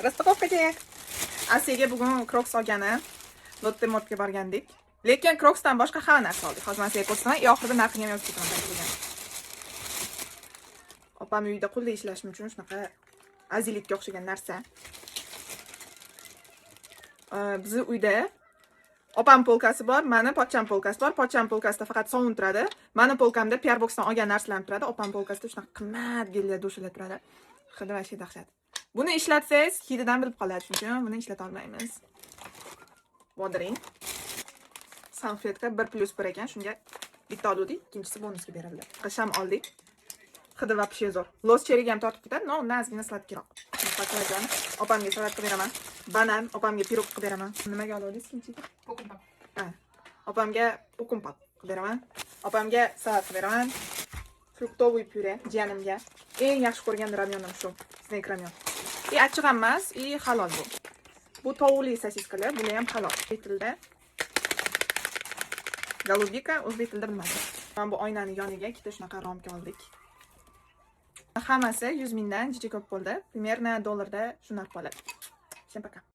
Rastakovkaga. Asiyaga bugun Crocs olgani. Lotte Martga borgandik. Lekin Crocsdan boshqa hamma narsa oldik. Hozir men sizga ko'rsataman. Oxirida narxini ham yozib ketaman. Opam uyda qo'lda ishlashim uchun shunaqa azilikka o'xshagan narsa. Bizni uyda opam polkasi bor, meni pochcham polkasi bor. Pochcham polkasida faqat sovun turadi. Meni polkamda PR Boxdan olgan narsalarim turadi. Opam polkasida shunaqa qimmat gillar do'shalar turadi. Hidi va dahshat. Buni ishlatsangiz, hididan bilib qoladi, chunki buni ishlata olmaymiz. Bodring. Salfetka 1+1 ekan, shunga bitta oldik, ikkinchisi bonusga berildi. Qasham oldik. Hidi va pishi zo'r. Los cheriga ham tortib ketadi, no, nazgina sladkiroq. Paklajon, opamga salat qilib beraman. Banan, opamga pirog qilib beraman. Nimaga oldik ikkinchiga? Ko'kumpa. Ha. Opamga ko'kumpa qilib beraman. Opamga salat qilib beraman. Fruktovoy pyure jiyanimga. Eng yaxshi ko'rgan ramyonim shu. Snake ramyon. Achchiq emas, halol bu. Bu tovuqli sosiskalar, buni ham halol. O'zbek tilida Golubika, o'zbek tilida bilmadim. Mana bu oynani yoniga ikkita shunaqa romka oldik. Hammasi 100 mingdan juda ko'p bo'ldi. Примерно dollarda shu narx bo'ladi. Всем пока.